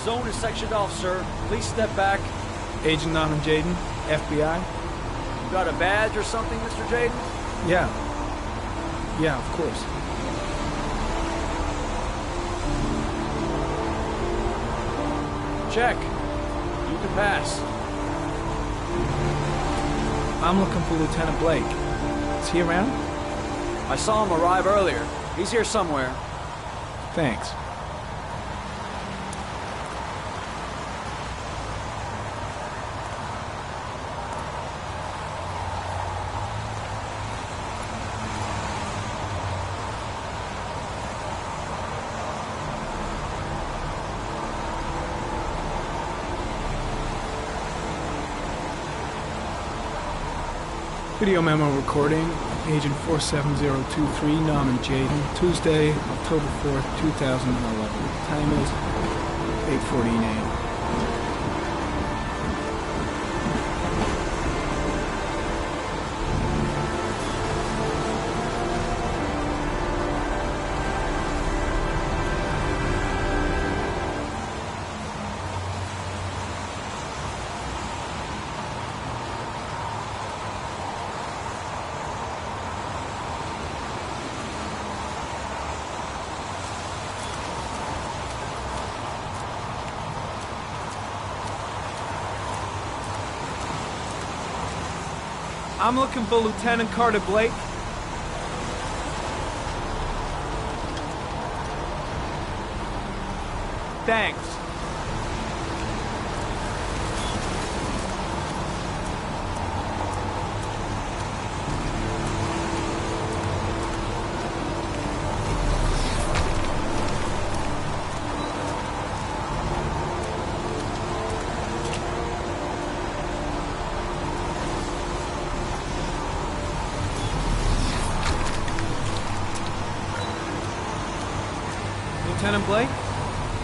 zone is sectioned off, sir. Please step back. Agent Norman Jayden, FBI? You got a badge or something, Mr. Jayden? Yeah. Yeah, of course. Check. You can pass. I'm looking for Lieutenant Blake. Is he around? I saw him arrive earlier. He's here somewhere. Thanks. Video memo recording, Agent 47023, Norman Jayden, Tuesday, October 4th, 2011. Time is 8:14 a.m. I'm looking for Lieutenant Carter Blake. Thanks. Lieutenant Blake?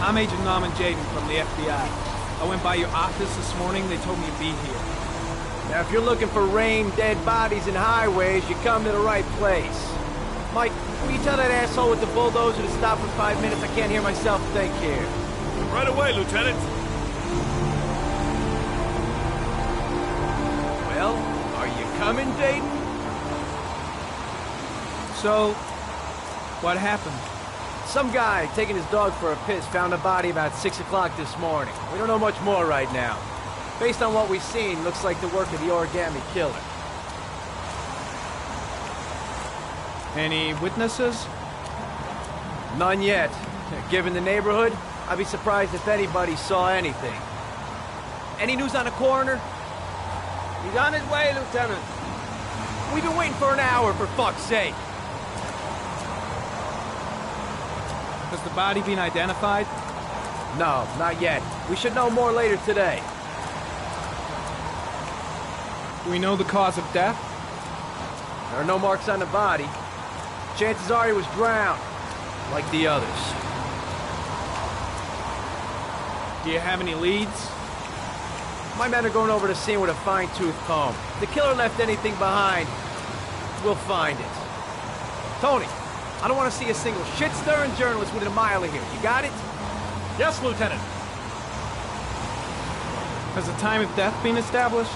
I'm Agent Norman Jayden from the FBI. I went by your office this morning. They told me you'd be here. Now, if you're looking for rain, dead bodies, and highways, you come to the right place. Mike, will you tell that asshole with the bulldozer to stop for 5 minutes? I can't hear myself think here. Right away, Lieutenant. Well, are you coming, Jayden? So, what happened? Some guy taking his dog for a piss found a body about 6 o'clock this morning. We don't know much more right now. Based on what we've seen, looks like the work of the origami killer. Any witnesses? None yet. Given the neighborhood, I'd be surprised if anybody saw anything. Any news on the coroner? He's on his way, Lieutenant. We've been waiting for an hour, for fuck's sake. Has the body been identified? No, not yet. We should know more later today. Do we know the cause of death? There are no marks on the body. Chances are he was drowned, like the others. Do you have any leads? My men are going over the scene with a fine-tooth comb. If the killer left anything behind, we'll find it. Tony, I don't want to see a single shit-stirring journalist within a mile of here. You got it? Yes, Lieutenant. Has the time of death been established?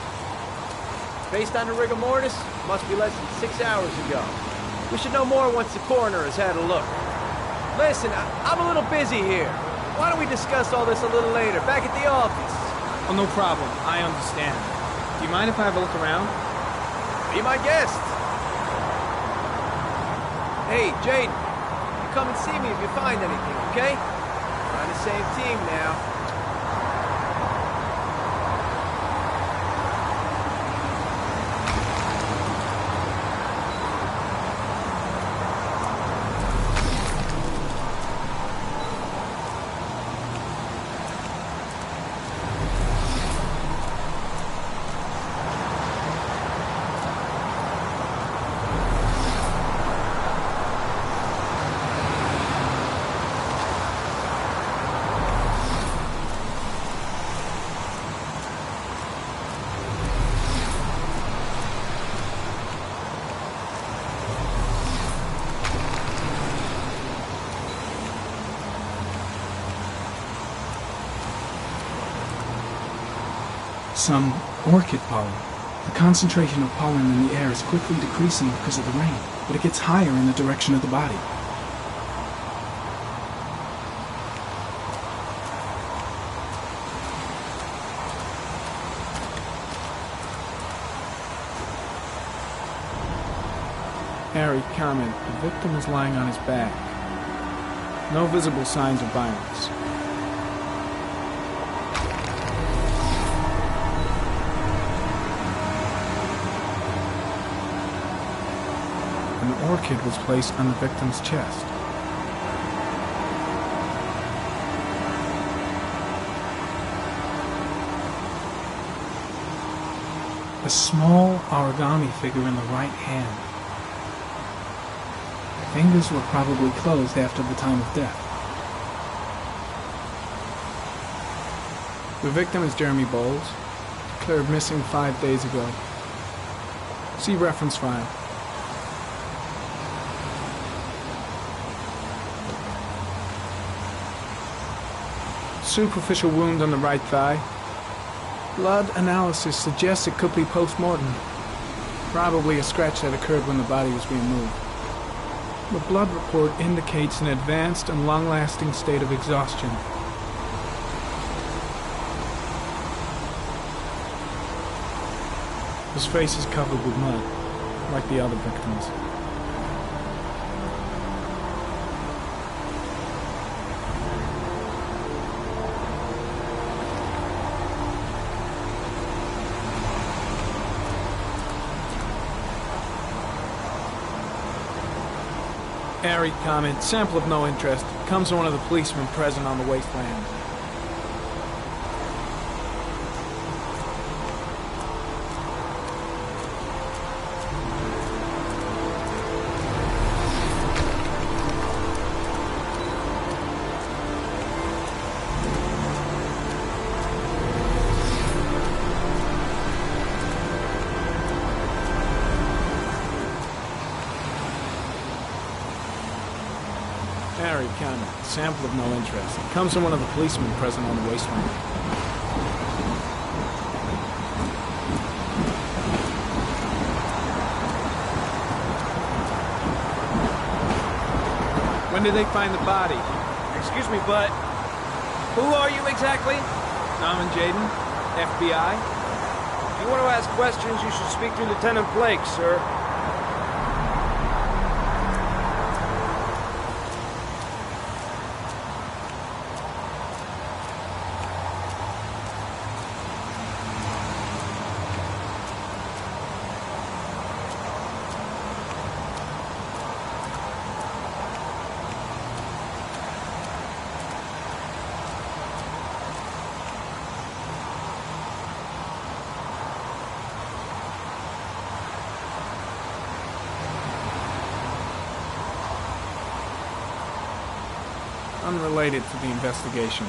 Based on the rigor mortis, must be less than 6 hours ago. We should know more once the coroner has had a look. Listen, I'm a little busy here. Why don't we discuss all this a little later, back at the office? Oh, no problem. I understand. Do you mind if I have a look around? Be my guest. Hey, Jayden, you come and see me if you find anything, okay? We're on the same team now. some orchid pollen. The concentration of pollen in the air is quickly decreasing because of the rain, but it gets higher in the direction of the body. Harry, comment. The victim is lying on his back. No visible signs of violence. An orchid was placed on the victim's chest. A small origami figure in the right hand. Fingers were probably closed after the time of death. The victim is Jeremy Bowles, declared missing 5 days ago. See reference file. Superficial wound on the right thigh. Blood analysis suggests it could be post-mortem. Probably a scratch that occurred when the body was being moved. The blood report indicates an advanced and long-lasting state of exhaustion. His face is covered with mud, like the other victims. Harry, comment. Sample of no interest. Comes from one of the policemen present on the wasteland. Harry, comment. Sample of no interest. Comes from one of the policemen present on the wasteland. When did they find the body? Excuse me, but who are you exactly? Norman Jayden, FBI. If you want to ask questions, you should speak to Lieutenant Blake, sir. Unrelated to the investigation.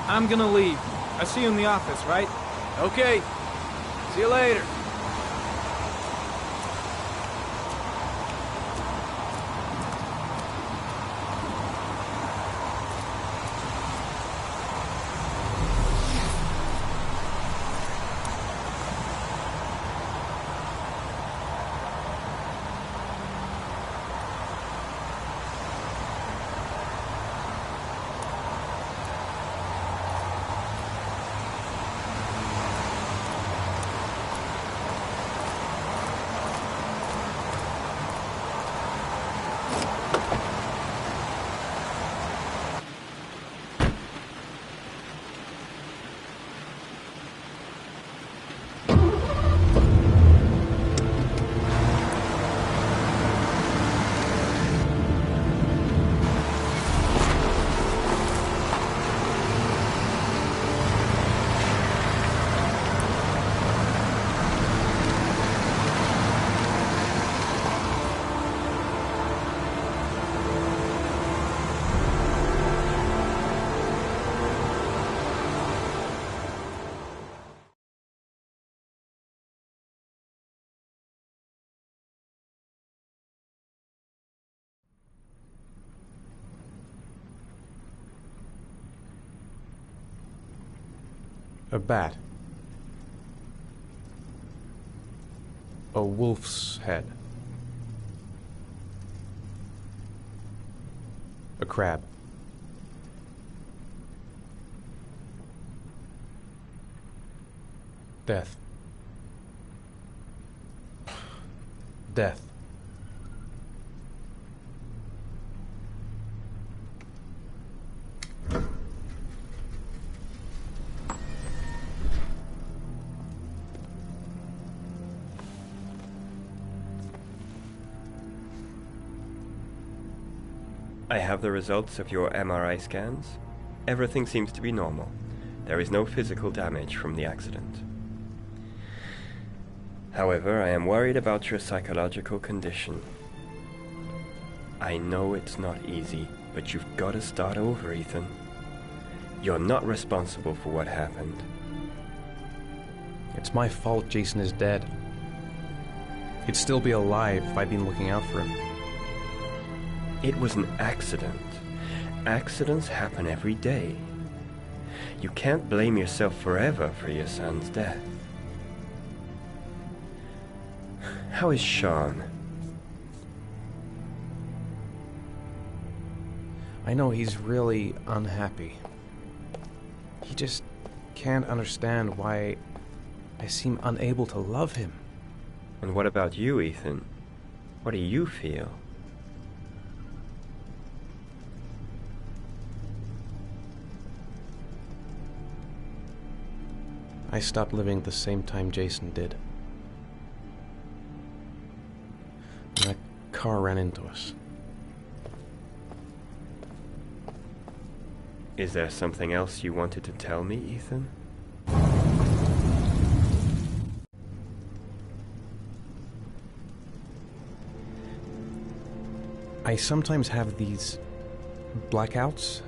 I'm gonna leave. I see you in the office, right? Okay. See you later. A bat. A wolf's head. A crab. Death. Death. I have the results of your MRI scans. Everything seems to be normal. There is no physical damage from the accident. However, I am worried about your psychological condition. I know it's not easy, but you've got to start over, Ethan. You're not responsible for what happened. It's my fault Jason is dead. He'd still be alive if I'd been looking out for him. It was an accident. Accidents happen every day. You can't blame yourself forever for your son's death. How is Sean? I know he's really unhappy. He just can't understand why I seem unable to love him. And what about you, Ethan? What do you feel? I stopped living at the same time Jason did. And that car ran into us. Is there something else you wanted to tell me, Ethan? I sometimes have these blackouts.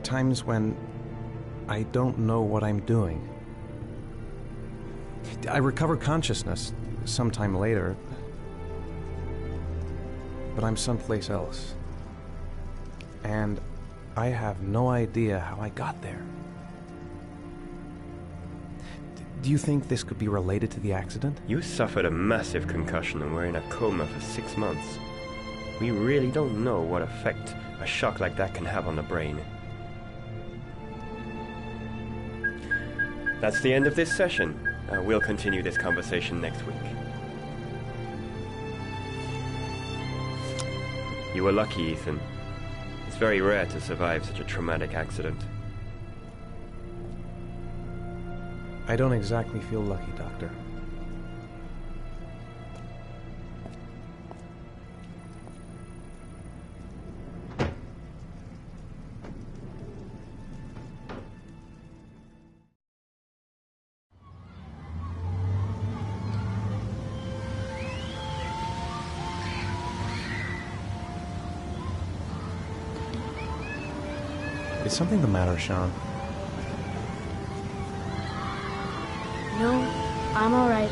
Times when I don't know what I'm doing. I recover consciousness sometime later, but I'm someplace else. And I have no idea how I got there. Do you think this could be related to the accident? You suffered a massive concussion and were in a coma for 6 months. We really don't know what effect a shock like that can have on the brain. That's the end of this session. We'll continue this conversation next week. You were lucky, Ethan. It's very rare to survive such a traumatic accident. I don't exactly feel lucky, Doctor. Is something the matter, Sean? No, I'm all right.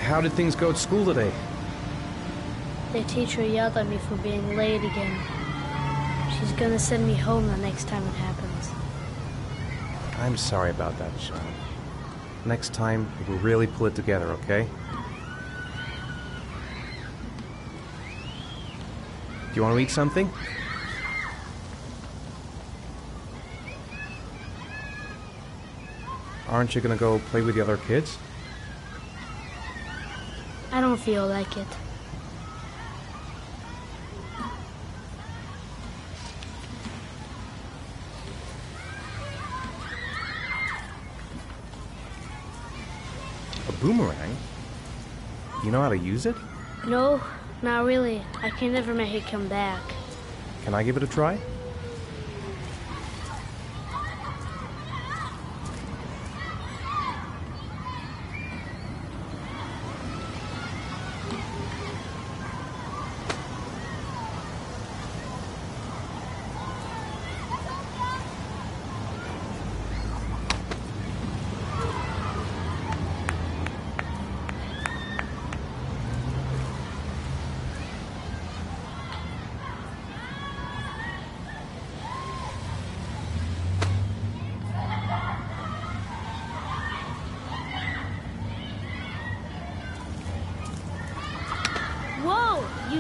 How did things go at school today? The teacher yelled at me for being late again. She's gonna send me home the next time it happens. I'm sorry about that, Sean. Next time, we'll really pull it together, okay? Do you want to eat something? Aren't you gonna go play with the other kids? I don't feel like it. A boomerang? You know how to use it? No, not really. I can never make it come back. Can I give it a try?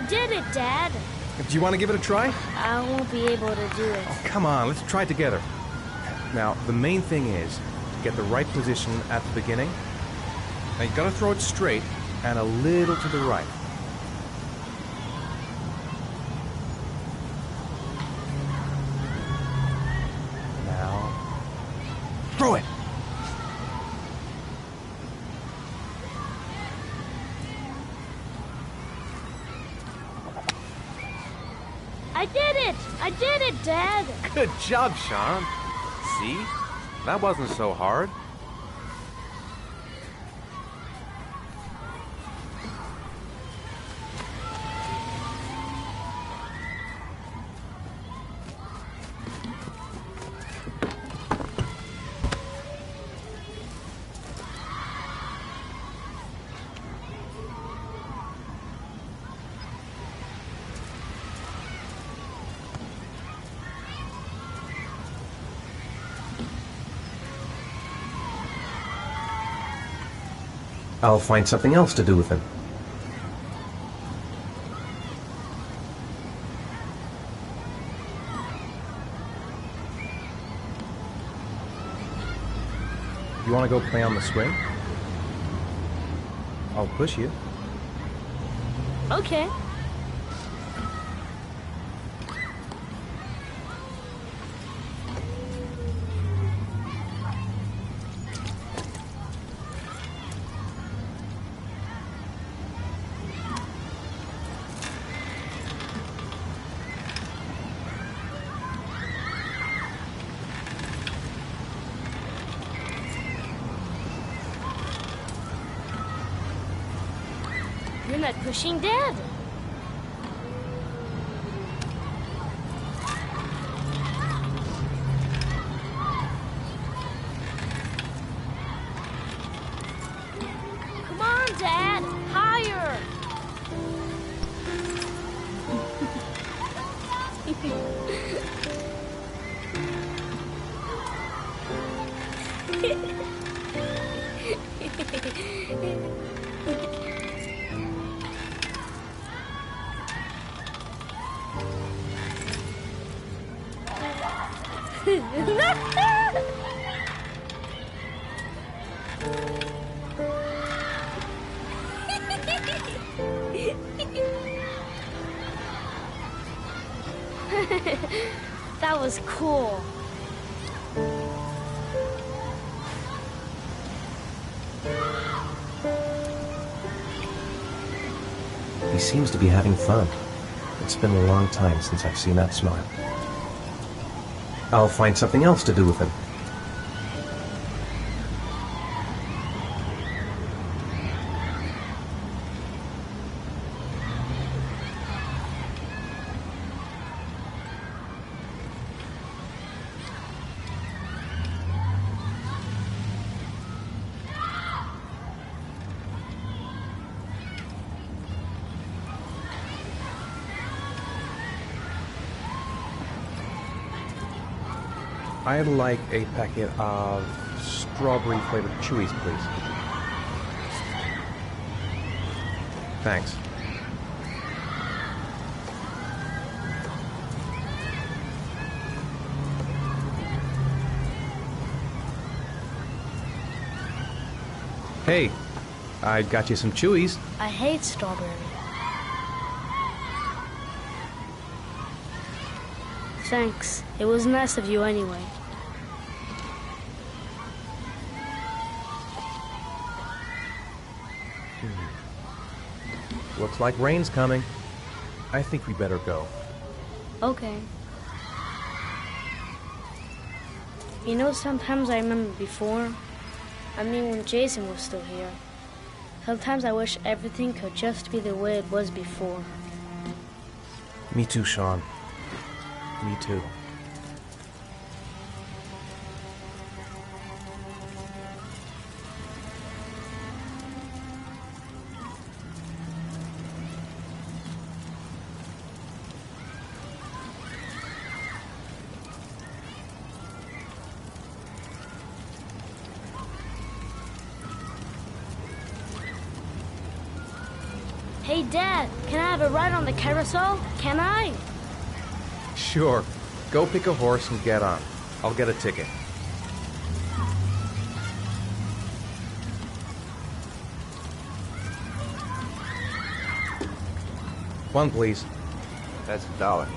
did it, Dad. Do you want to give it a try? I won't be able to do it. Oh, come on, let's try it together. Now, the main thing is to get the right position at the beginning. Now, you gotta throw it straight and a little to the right. Now, throw it! I did it, Dad. Good job, Sean. See? That wasn't so hard. I'll find something else to do with him. You want to go play on the swing? I'll push you. Okay. You're not pushing, Dad. Come on, Dad. Higher. That was cool. He seems to be having fun. It's been a long time since I've seen that smile. I'll find something else to do with him. I'd like a packet of strawberry-flavored Chewies, please. Thanks. Hey, I got you some Chewies. I hate strawberry. Thanks. It was nice of you anyway. Looks like rain's coming. I think we better go. Okay. You know, sometimes I remember before. I mean, when Jason was still here. Sometimes I wish everything could just be the way it was before. Me too, Sean. Me too. Hey, Hey, Dad, can I have a ride on the carousel? Can I? Sure. Go pick a horse and get on. I'll get a ticket. One, please. That's $1.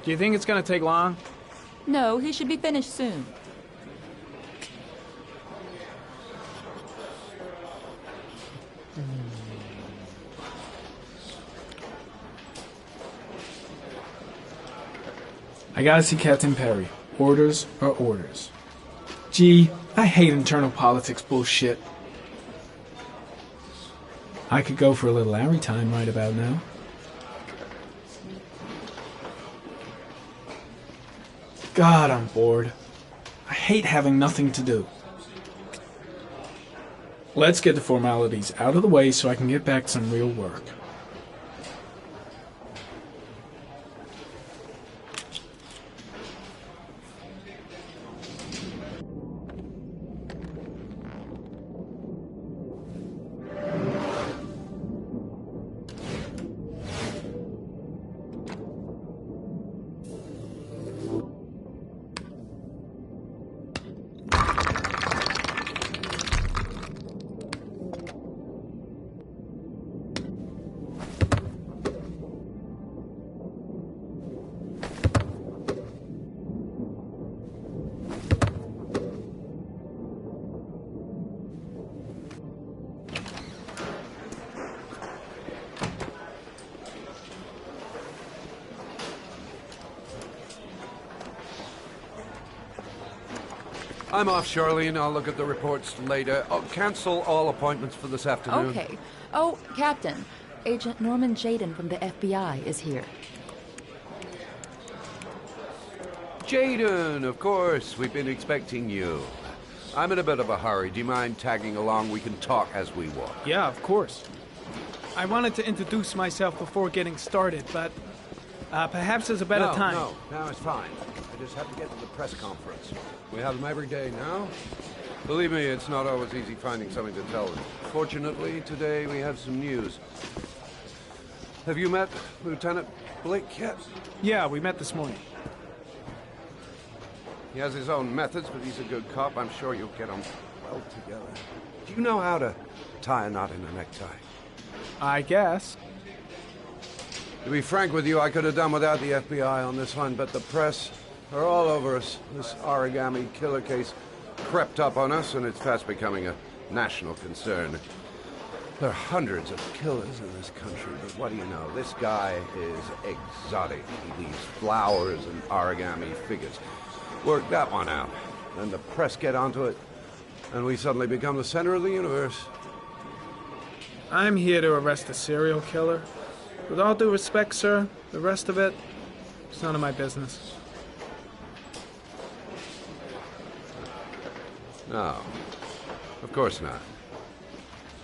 Do you think it's gonna take long? No, he should be finished soon. I gotta see Captain Perry. Orders are orders. Gee, I hate internal politics bullshit. I could go for a little Larry time right about now. God, I'm bored. I hate having nothing to do. Let's get the formalities out of the way so I can get back to some real work. I'm off, Charlene. I'll look at the reports later. Oh, cancel all appointments for this afternoon. Okay. Oh, Captain. Agent Norman Jaden from the FBI is here. Jaden, of course. We've been expecting you. I'm in a bit of a hurry. Do you mind tagging along? We can talk as we walk. Yeah, of course. I wanted to introduce myself before getting started, but perhaps there's a better time. No, it's fine. I just have to get to the press conference. We have them every day now. Believe me, it's not always easy finding something to tell them. Fortunately, today we have some news. Have you met Lieutenant Blake yet? Yeah, we met this morning. He has his own methods, but he's a good cop. I'm sure you'll get on well together. Do you know how to tie a knot in a necktie? I guess. To be frank with you, I could have done without the FBI on this one, but the press are all over us. This origami killer case crept up on us, and it's fast becoming a national concern. There are hundreds of killers in this country, but what do you know? This guy is exotic. He leaves flowers and origami figures. Work that one out. Then the press get onto it, and we suddenly become the center of the universe. I'm here to arrest a serial killer. With all due respect, sir, the rest of it, it's none of my business. No, of course not.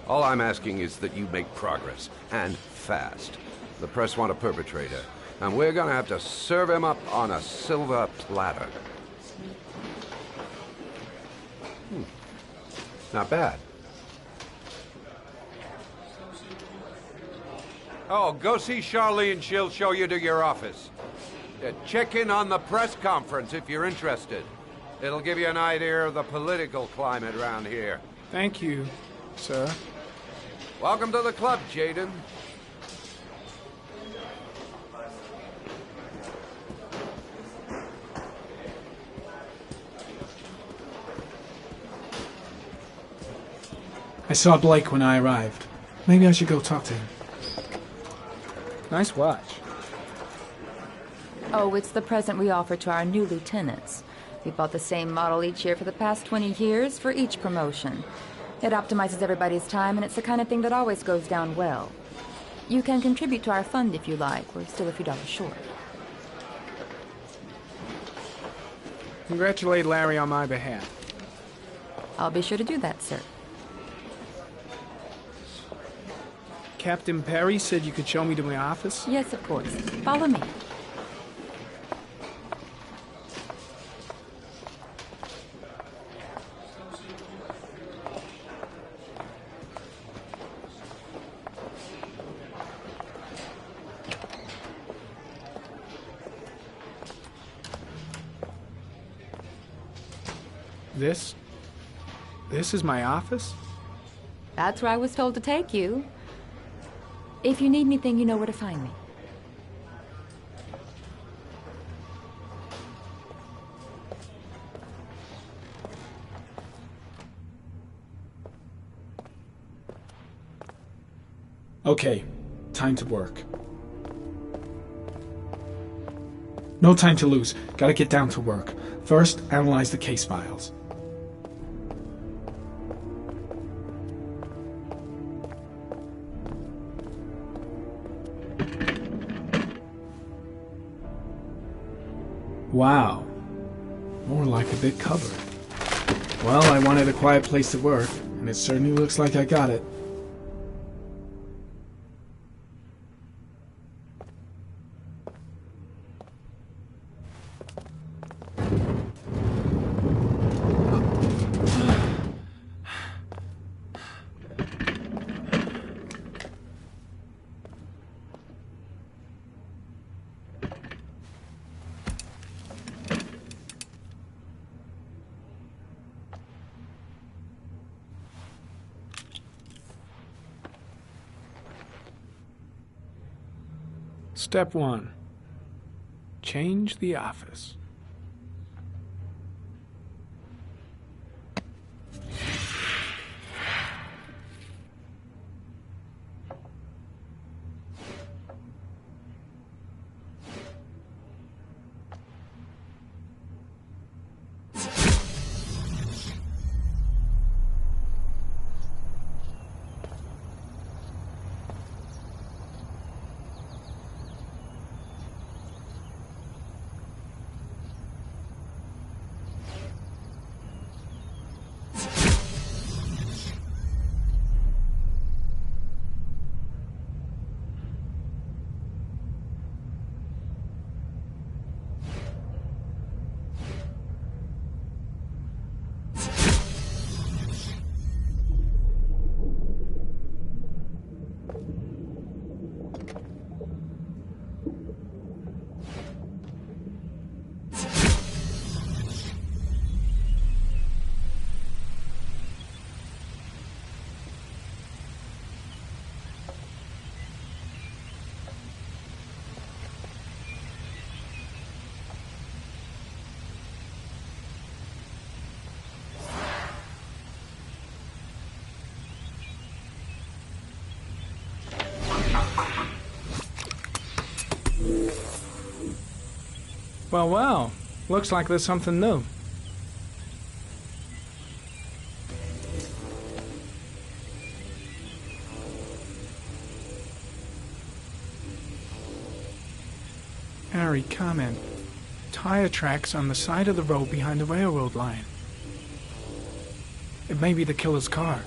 All I'm asking is that you make progress, and fast. The press want a perpetrator, and we're gonna have to serve him up on a silver platter. Not bad. Oh, go see Charlene. She'll show you to your office. Check in on the press conference if you're interested. It'll give you an idea of the political climate around here. Thank you, sir. Welcome to the club, Jaden. I saw Blake when I arrived. Maybe I should go talk to him. Nice watch. Oh, it's the present we offer to our new lieutenants. We bought the same model each year for the past 20 years for each promotion. It optimizes everybody's time, and it's the kind of thing that always goes down well. You can contribute to our fund if you like. We're still a few dollars short. Congratulate Larry on my behalf. I'll be sure to do that, sir. Captain Perry said you could show me to my office? Yes, of course. Follow me. This is my office? That's where I was told to take you. If you need anything, you know where to find me. Okay, time to work. No time to lose. Gotta get down to work. First, analyze the case files. Wow. More like a bit covered. Well, I wanted a quiet place to work, and it certainly looks like I got it. Step 1. Change the office. Well, well. Looks like there's something new. Harry, comment. Tire tracks on the side of the road behind the railroad line. It may be the killer's car.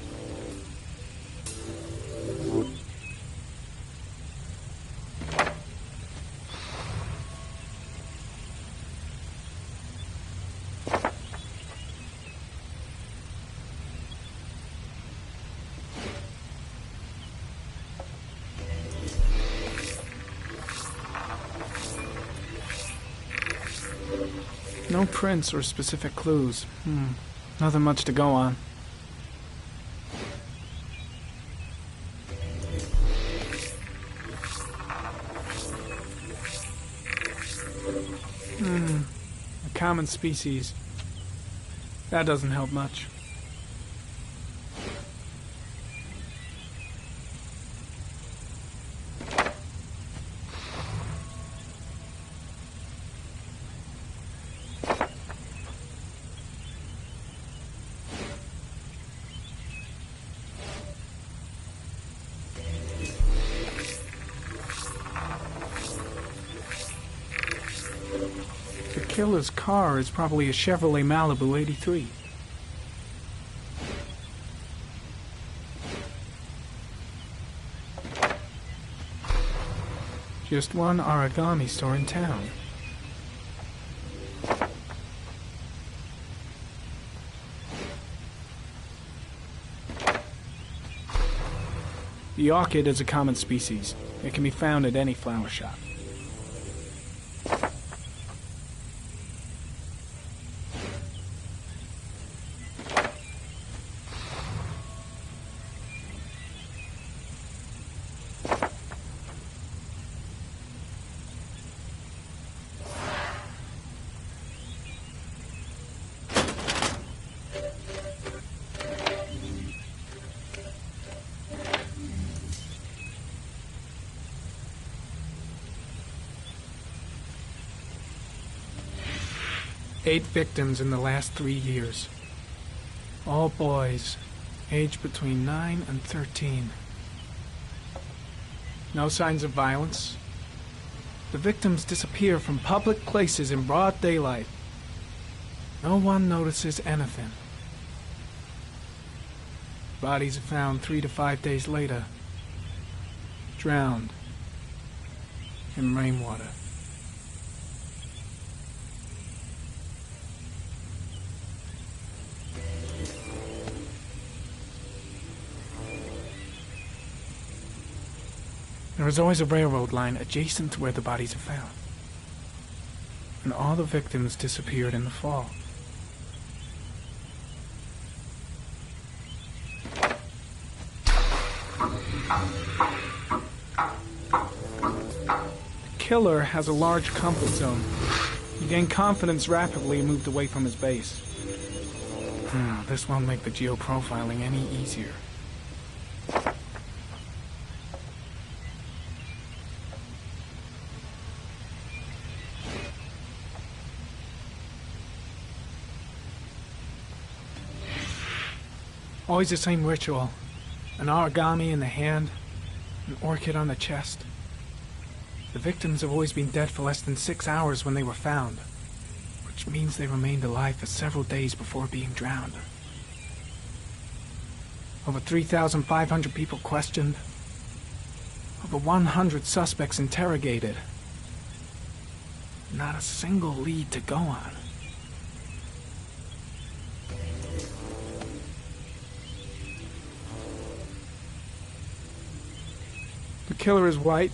No prints or specific clues. Nothing much to go on. A common species. That doesn't help much. The killer's car is probably a Chevrolet Malibu 83. Just one origami store in town. The orchid is a common species. It can be found at any flower shop. Eight victims in the last 3 years. All boys, aged between 9 and 13. No signs of violence. The victims disappear from public places in broad daylight. No one notices anything. Bodies are found 3 to 5 days later, drowned in rainwater. There is always a railroad line adjacent to where the bodies are found. And all the victims disappeared in the fall. The killer has a large comfort zone. He gained confidence rapidly and moved away from his base. This won't make the geoprofiling any easier. Always the same ritual. An origami in the hand, an orchid on the chest. The victims have always been dead for less than 6 hours when they were found, which means they remained alive for several days before being drowned. Over 3,500 people questioned. Over 100 suspects interrogated. Not a single lead to go on. The killer is white,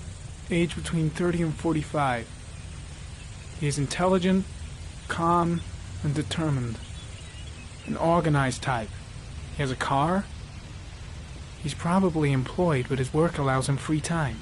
aged between 30 and 45. He is intelligent, calm, and determined. An organized type. He has a car. He's probably employed, but his work allows him free time.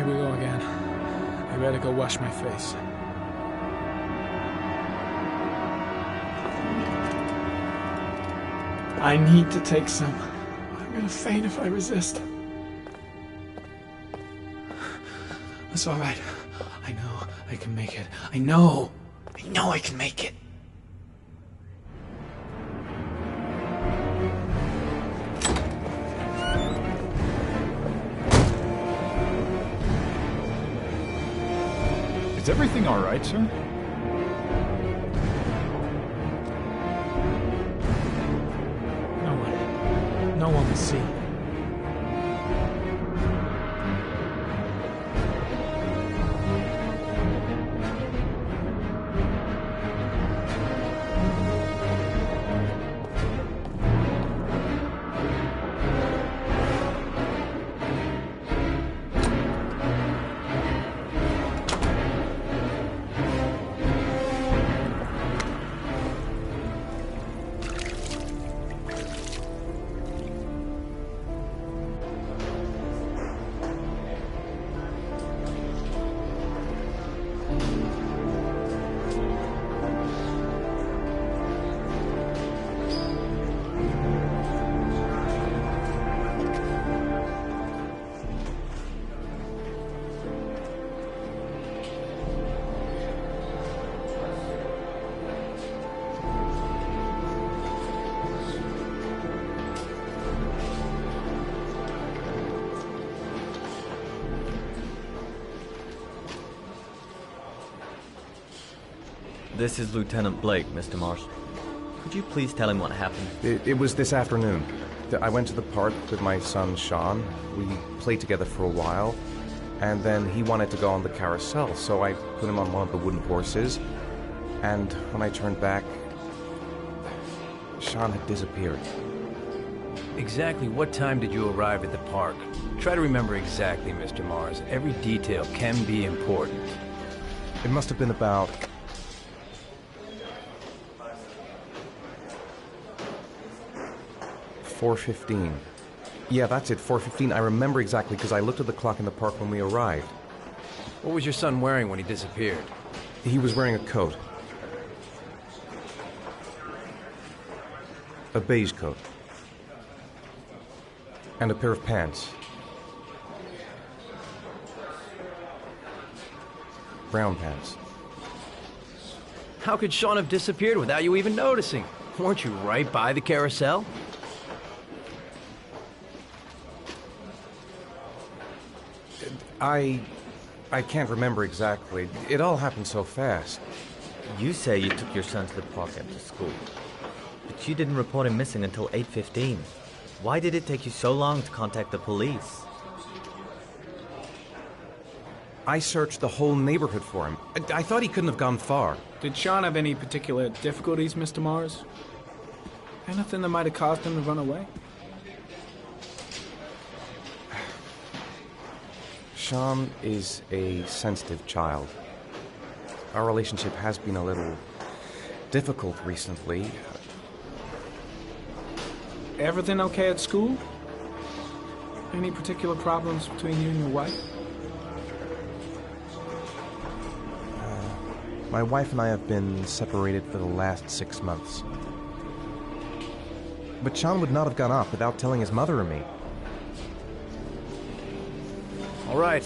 Here we go again. I better go wash my face. I need to take some. I'm gonna faint if I resist. It's all right. I know I can make it. I know I can make it. Is everything all right, sir? No one will see. This is Lieutenant Blake, Mr. Mars. Could you please tell him what happened? It was this afternoon. I went to the park with my son, Sean. We played together for a while, and then he wanted to go on the carousel, so I put him on one of the wooden horses, and when I turned back, Sean had disappeared. Exactly what time did you arrive at the park? Try to remember exactly, Mr. Mars. Every detail can be important. It must have been about 4:15. Yeah, that's it, 4:15. I remember exactly because I looked at the clock in the park when we arrived. What was your son wearing when he disappeared? He was wearing a coat. A beige coat. And a pair of pants. Brown pants. How could Sean have disappeared without you even noticing? Weren't you right by the carousel? I can't remember exactly. It all happened so fast. You say you took your son to the park after school, but you didn't report him missing until 8:15. Why did it take you so long to contact the police? I searched the whole neighborhood for him. I thought he couldn't have gone far. Did Sean have any particular difficulties, Mr. Mars? Anything that might have caused him to run away? Sean is a sensitive child. Our relationship has been a little difficult recently. Everything okay at school? Any particular problems between you and your wife? My wife and I have been separated for the last 6 months. But Sean would not have gone off without telling his mother or me. All right.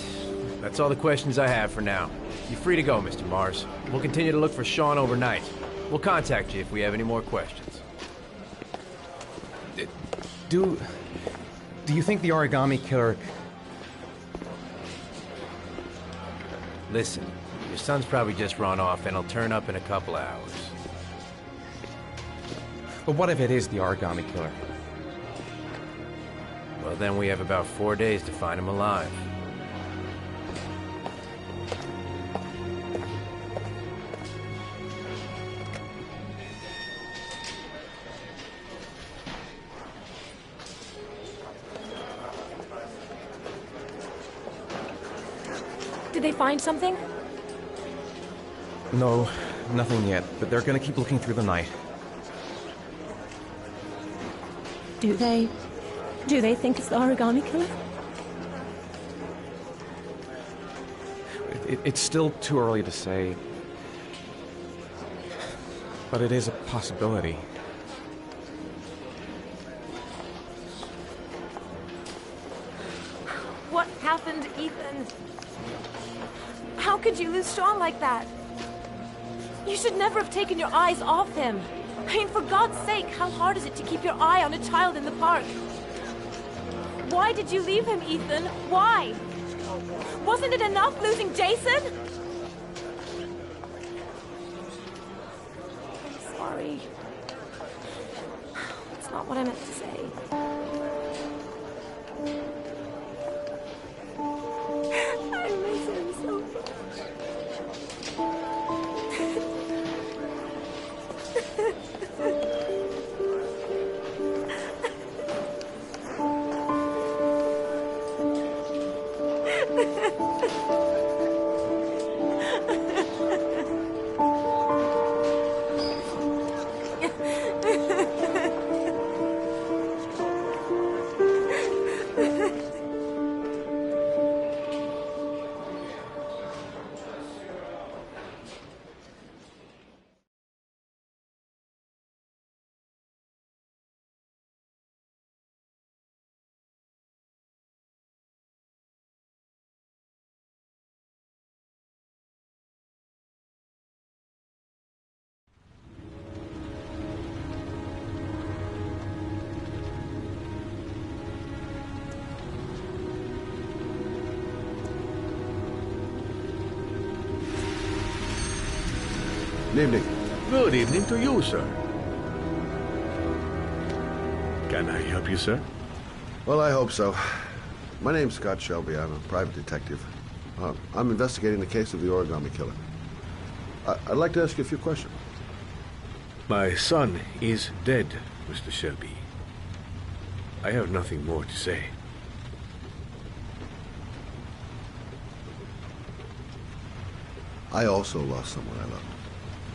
That's all the questions I have for now. You're free to go, Mr. Mars. We'll continue to look for Sean overnight. We'll contact you if we have any more questions. Do you think the origami killer... Listen, your son's probably just run off and he'll turn up in a couple hours. But what if it is the origami killer? Well, then we have about 4 days to find him alive. Did they find something? No, nothing yet, but they're gonna keep looking through the night. Do they think it's the origami killer? It's still too early to say, but it is a possibility. What happened, Ethan? How could you lose Sean like that? You should never have taken your eyes off him. I mean, for God's sake, how hard is it to keep your eye on a child in the park? Why did you leave him, Ethan? Why? Wasn't it enough losing Jason? I'm sorry. That's not what I meant to say. I miss him so Good evening. Good evening to you, sir. Can I help you, sir? Well, I hope so. My name's Scott Shelby. I'm a private detective. I'm investigating the case of the origami killer. I'd like to ask you a few questions. My son is dead, Mr. Shelby. I have nothing more to say. I also lost someone I loved.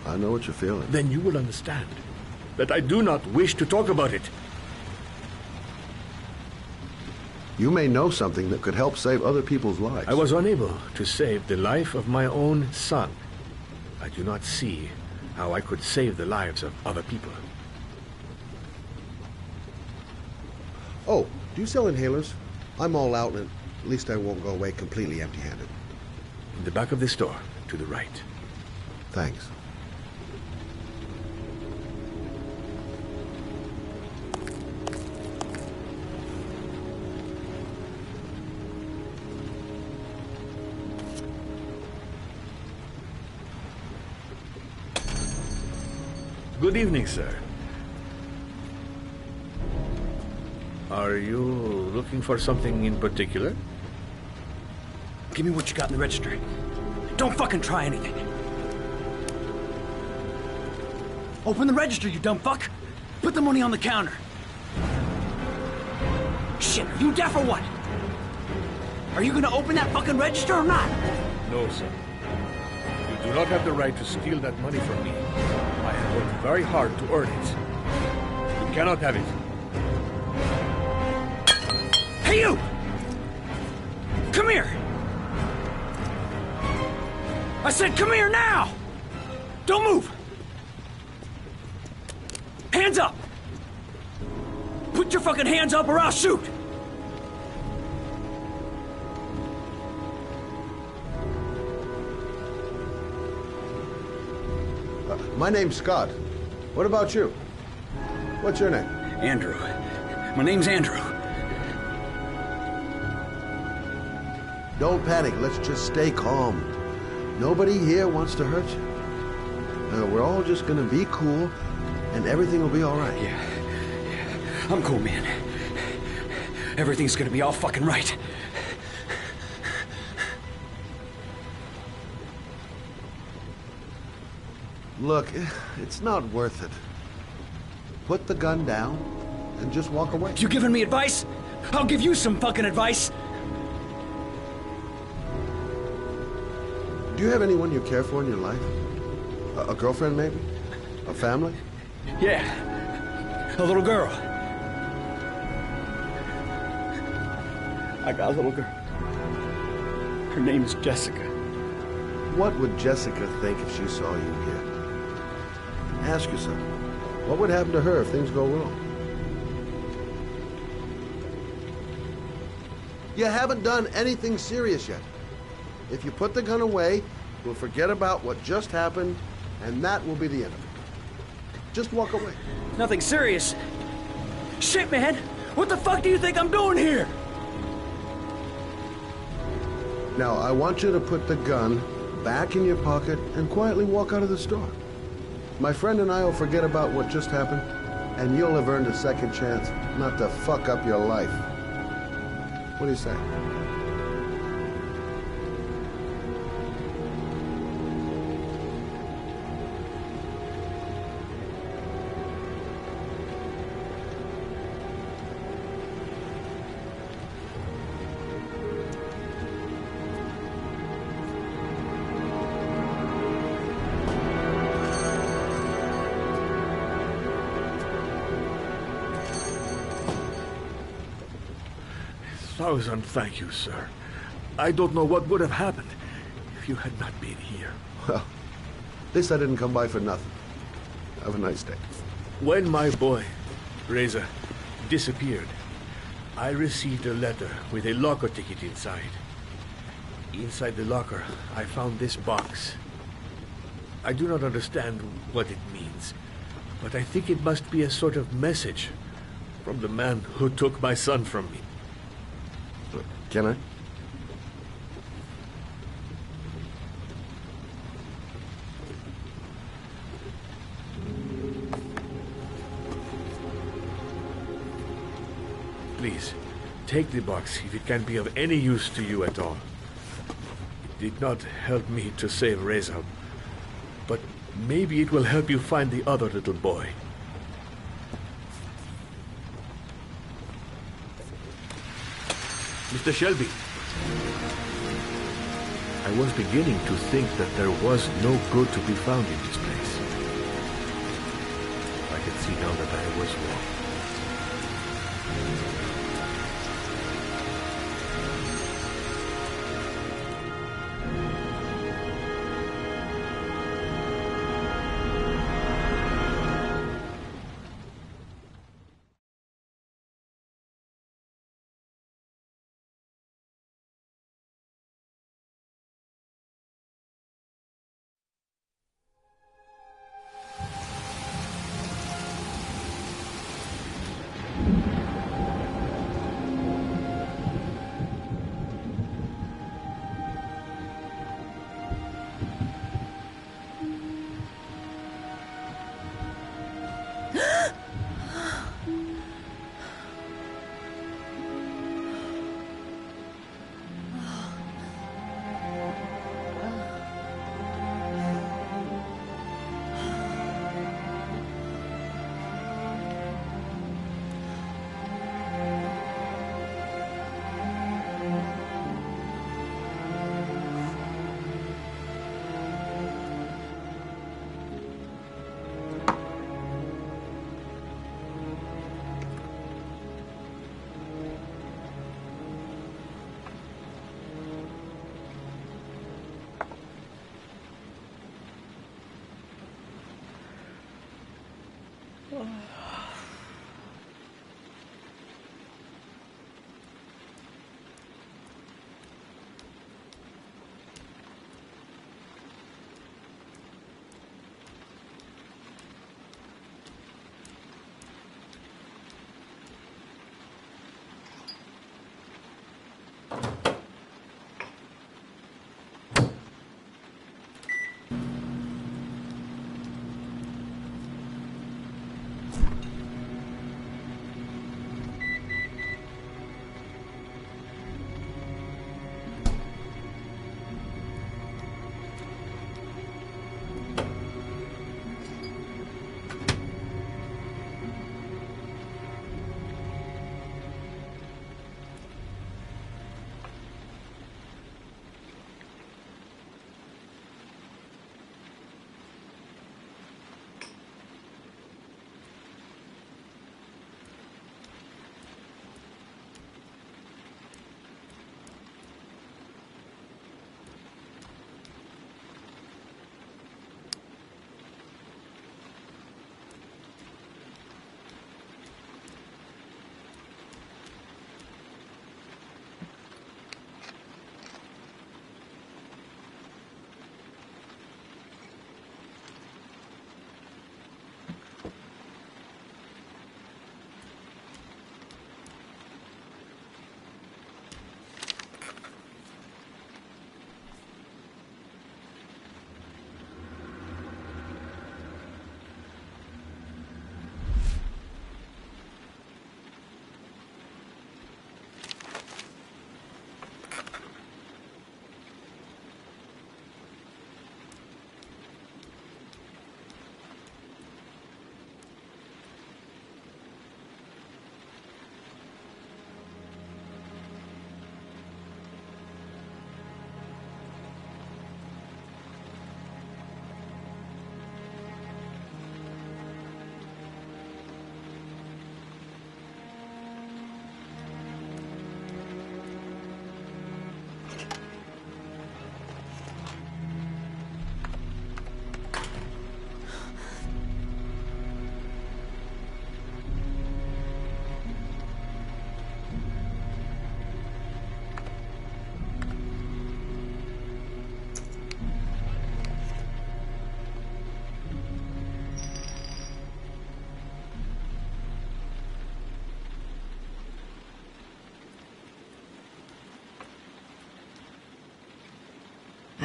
I know what you're feeling. Then you will understand that I do not wish to talk about it. You may know something that could help save other people's lives. I was unable to save the life of my own son. I do not see how I could save the lives of other people. Oh, do you sell inhalers? I'm all out, and at least I won't go away completely empty-handed. In the back of the store, to the right. Thanks. Good evening, sir. Are you looking for something in particular? Give me what you got in the register. Don't fucking try anything. Open the register, you dumb fuck. Put the money on the counter. Shit, are you deaf or what? Are you gonna open that fucking register or not? No, sir. You do not have the right to steal that money from me. I have worked very hard to earn it. You cannot have it. Hey, you! Come here! I said come here now! Don't move! Hands up! Put your fucking hands up or I'll shoot! My name's Scott. What about you? What's your name? Andrew. My name's Andrew. Don't panic. Let's just stay calm. Nobody here wants to hurt you. We're all just gonna be cool, and everything will be all right. Yeah. I'm cool, man. Everything's gonna be all fucking right. Look, it's not worth it. Put the gun down and just walk away. You giving me advice? I'll give you some fucking advice. Do you have anyone you care for in your life? A girlfriend, maybe? A family? Yeah. A little girl. I got a little girl. Her name's Jessica. What would Jessica think if she saw you here? Ask yourself, what would happen to her if things go wrong? You haven't done anything serious yet. If you put the gun away, we'll forget about what just happened, and that will be the end of it. Just walk away. Nothing serious. Shit, man! What the fuck do you think I'm doing here? Now, I want you to put the gun back in your pocket and quietly walk out of the store. My friend and I will forget about what just happened, and you'll have earned a second chance not to fuck up your life. What do you say? Thank you, sir. I don't know what would have happened if you had not been here. Well, this I didn't come by for nothing. Have a nice day. When my boy, Reza, disappeared, I received a letter with a locker ticket inside. Inside the locker, I found this box. I do not understand what it means, but I think it must be a sort of message from the man who took my son from me. Can I? Please, take the box if it can be of any use to you at all. It did not help me to save Reza, but maybe it will help you find the other little boy. Mr. Shelby, I was beginning to think that there was no good to be found in this place. I can see now that I was wrong.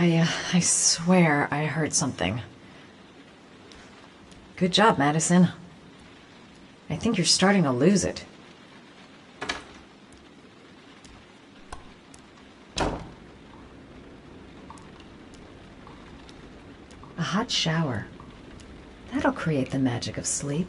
I swear I heard something. Good job, Madison. I think you're starting to lose it. A hot shower. That'll create the magic of sleep.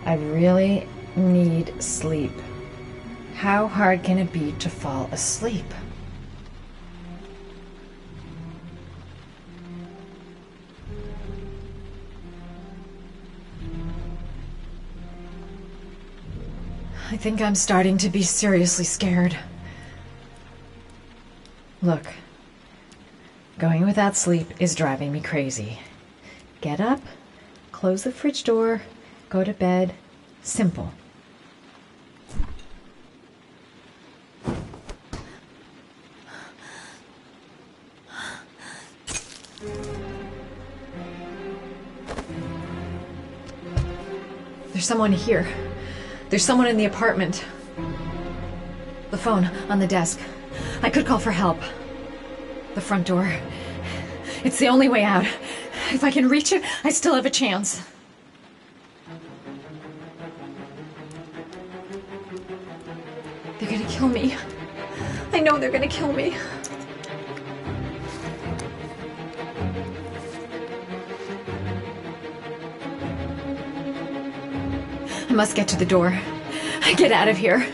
I really need sleep. How hard can it be to fall asleep? I think I'm starting to be seriously scared. Look, going without sleep is driving me crazy. Get up, close the fridge door, go to bed. Simple. There's someone here. There's someone in the apartment. The phone on the desk. I could call for help. The front door. It's the only way out. If I can reach it, I still have a chance. They're gonna kill me. I know they're gonna kill me. I must get to the door. Get out of here.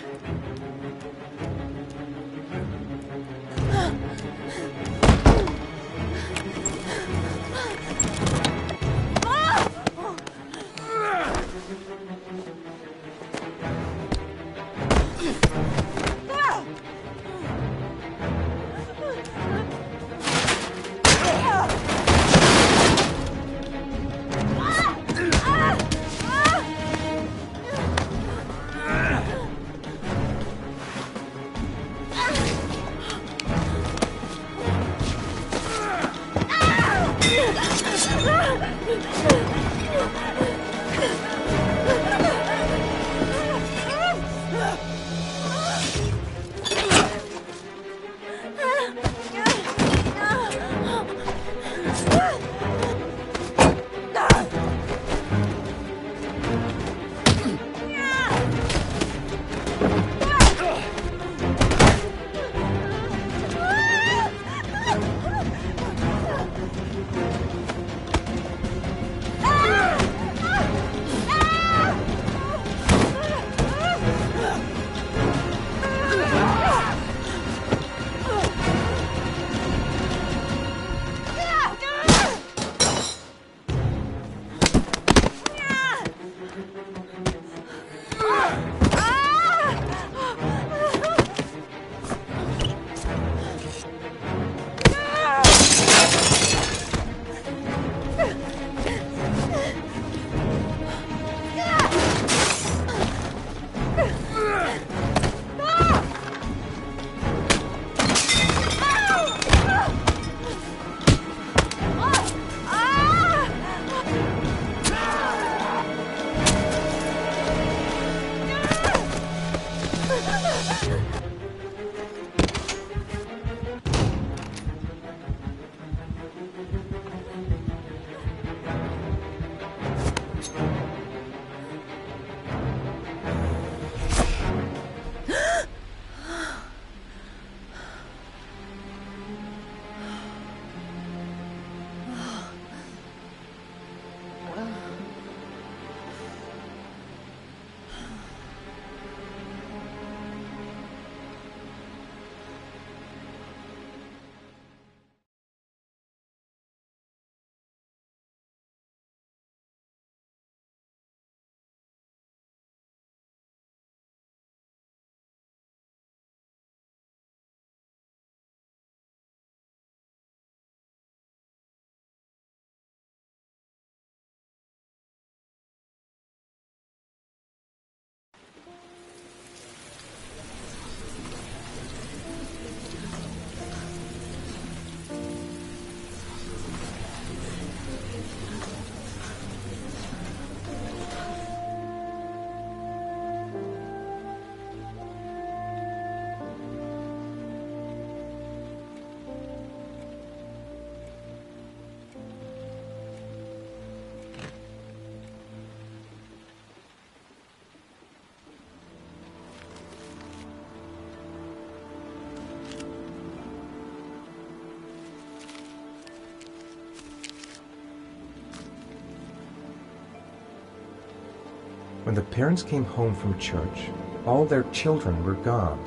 When the parents came home from church, all their children were gone.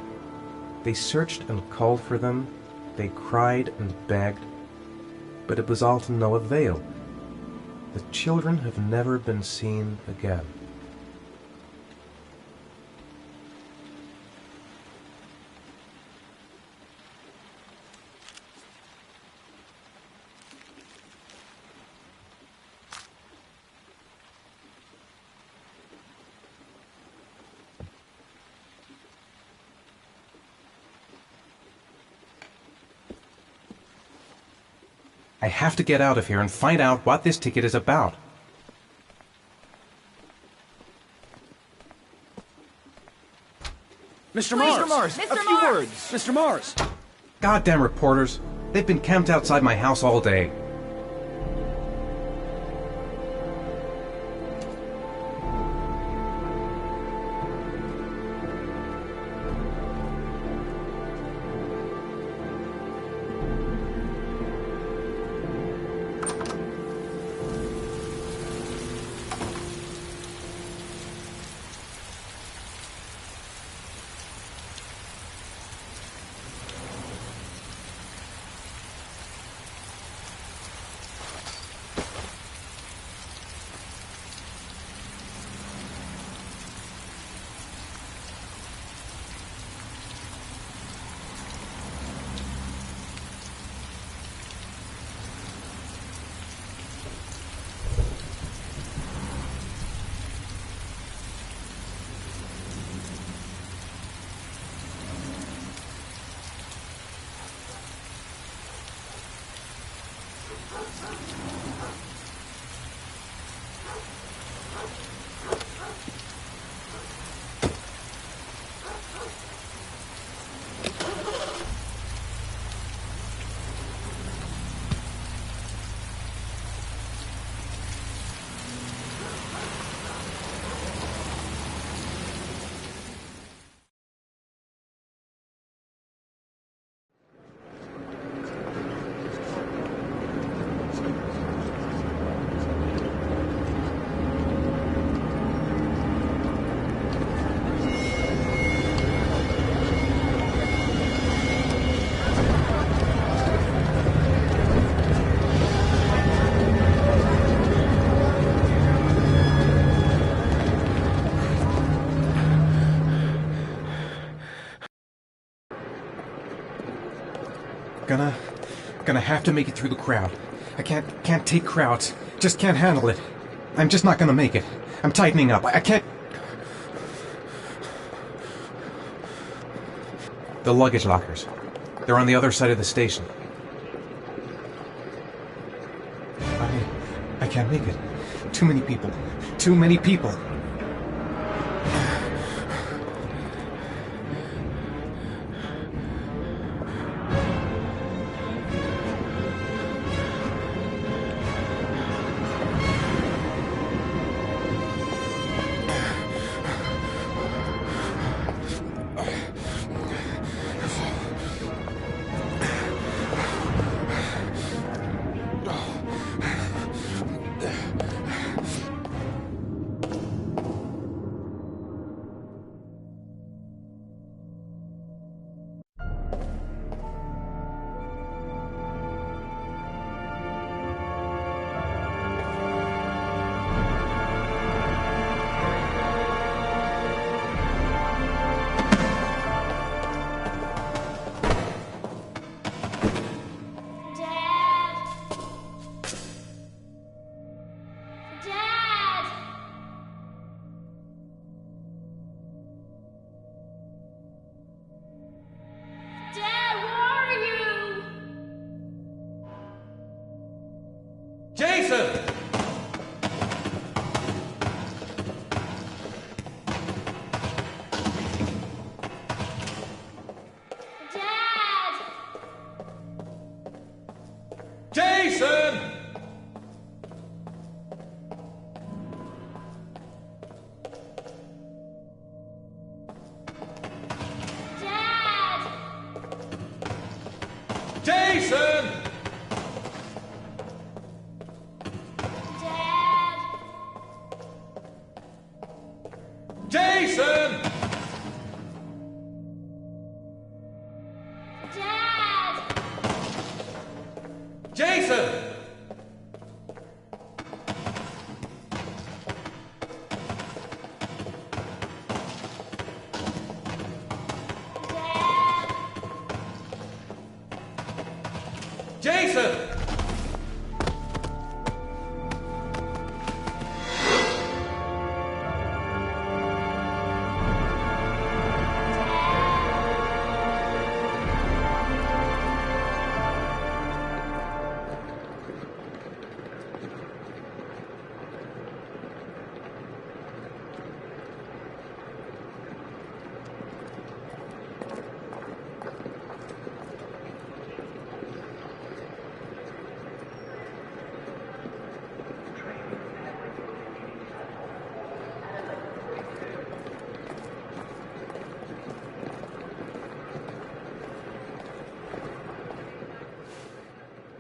They searched and called for them, they cried and begged, but it was all to no avail. The children have never been seen again. I have to get out of here and find out what this ticket is about. Mr. Mars! Mr. A few words! Mr. Mars! Goddamn reporters! They've been camped outside my house all day. Gonna have to make it through the crowd. I can't take crowds. Just can't handle it. I'm just not gonna make it. I'm tightening up. I can't... The luggage lockers. They're on the other side of the station. I can't make it. Too many people. Too many people. Jason! Dad! Jason! Dad! Jason! Dad! Jason! Dad! Jason! Jason!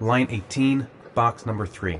Line 18, box number 3.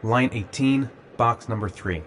Line 18, box number 3.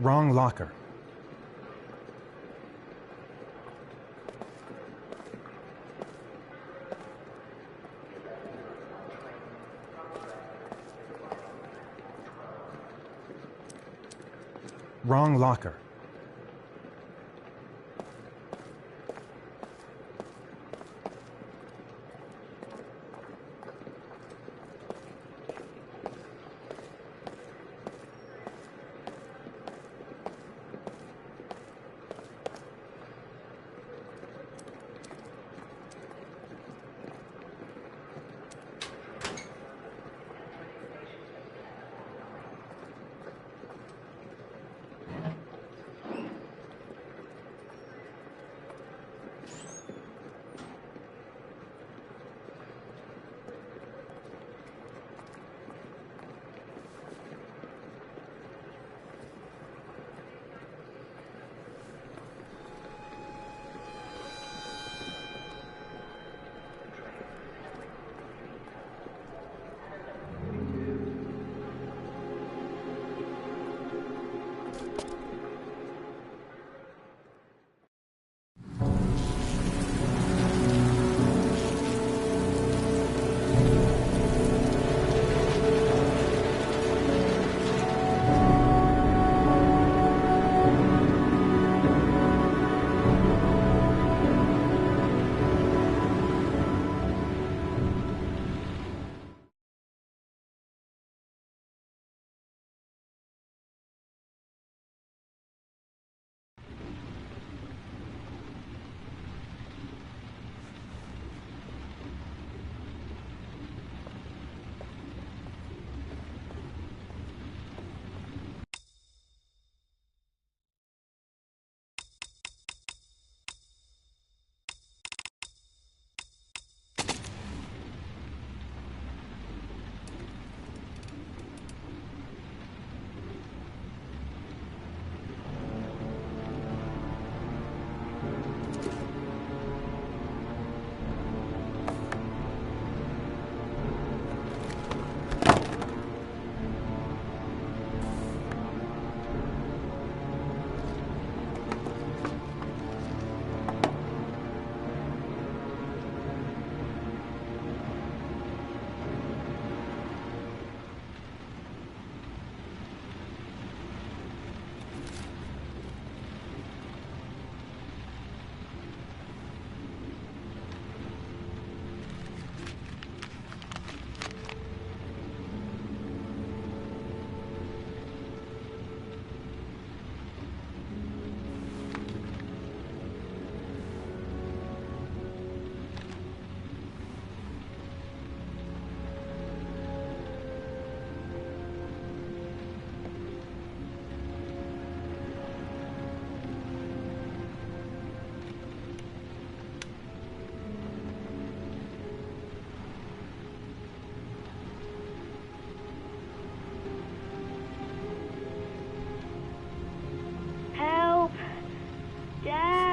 Wrong locker. Wrong locker.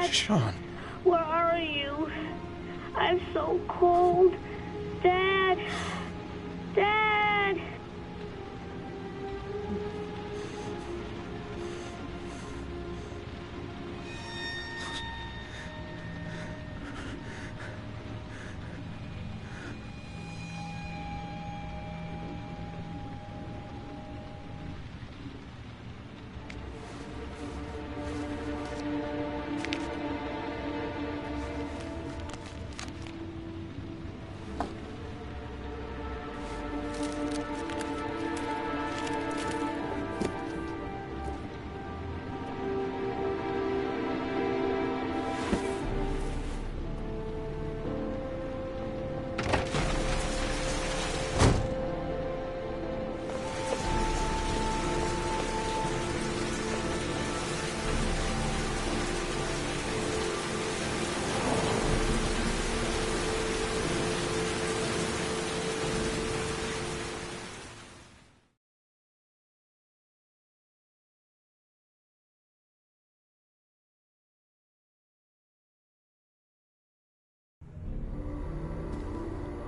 Dad? Sean. Where are you? I'm so cold. Dad! Dad!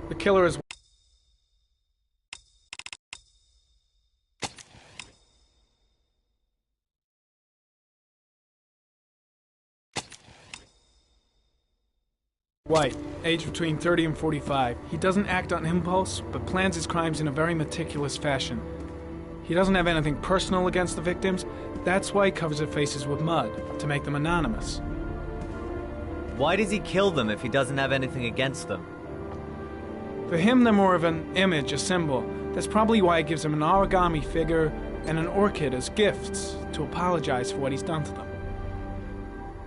The killer is... White, age between 30 and 45. He doesn't act on impulse, but plans his crimes in a very meticulous fashion. He doesn't have anything personal against the victims. That's why he covers their faces with mud, to make them anonymous. Why does he kill them if he doesn't have anything against them? For him, they're more of an image, a symbol. That's probably why he gives them an origami figure and an orchid as gifts to apologize for what he's done to them.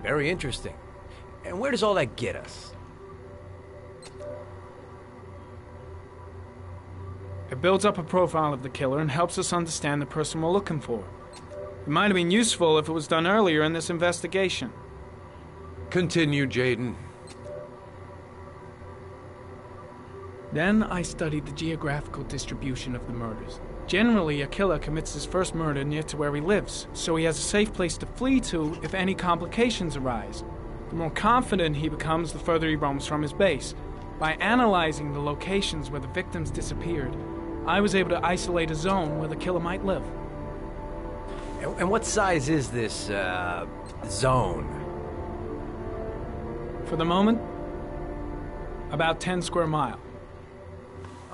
Very interesting. And where does all that get us? It builds up a profile of the killer and helps us understand the person we're looking for. It might have been useful if it was done earlier in this investigation. Continue, Jayden. Then I studied the geographical distribution of the murders. Generally, a killer commits his first murder near to where he lives, so he has a safe place to flee to if any complications arise. The more confident he becomes, the further he roams from his base. By analyzing the locations where the victims disappeared, I was able to isolate a zone where the killer might live. And what size is this, zone? For the moment, about 10 square miles.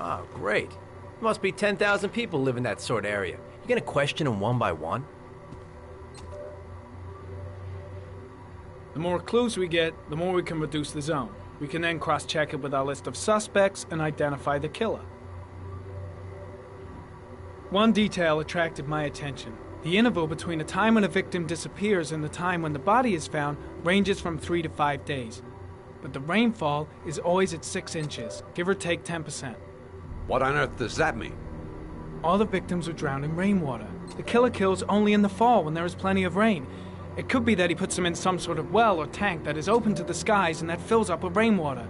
Oh, great. Must be 10,000 people live in that sort of area. You gonna question them one by one? The more clues we get, the more we can reduce the zone. We can then cross-check it with our list of suspects and identify the killer. One detail attracted my attention. The interval between the time when a victim disappears and the time when the body is found ranges from 3 to 5 days. But the rainfall is always at 6 inches, give or take 10%. What on earth does that mean? All the victims were drowned in rainwater. The killer kills only in the fall when there is plenty of rain. It could be that he puts them in some sort of well or tank that is open to the skies and that fills up with rainwater.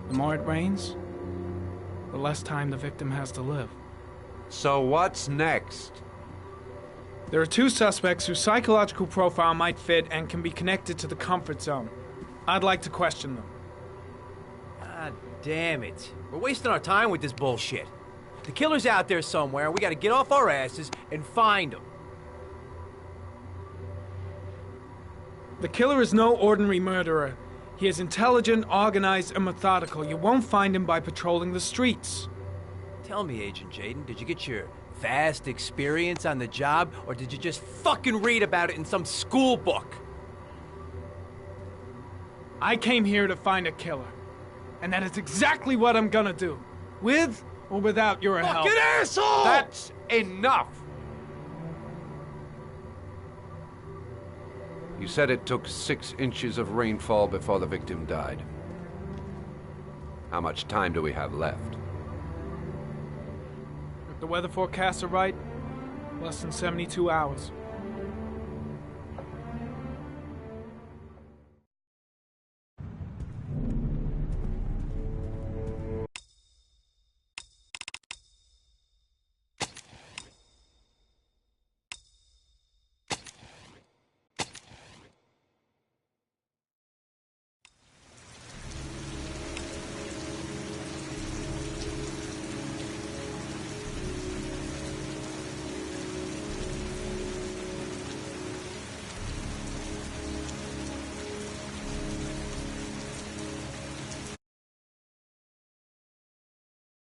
The more it rains, the less time the victim has to live. So what's next? There are 2 suspects whose psychological profile might fit and can be connected to the comfort zone. I'd like to question them. God damn it. We're wasting our time with this bullshit. The killer's out there somewhere, and we gotta get off our asses and find him. The killer is no ordinary murderer. He is intelligent, organized, and methodical. You won't find him by patrolling the streets. Tell me, Agent Jayden, did you get your vast experience on the job, or did you just fucking read about it in some school book? I came here to find a killer. And that is exactly what I'm gonna do. With or without your help. Fucking asshole! That's enough! You said it took 6 inches of rainfall before the victim died. How much time do we have left? If the weather forecasts are right, less than 72 hours.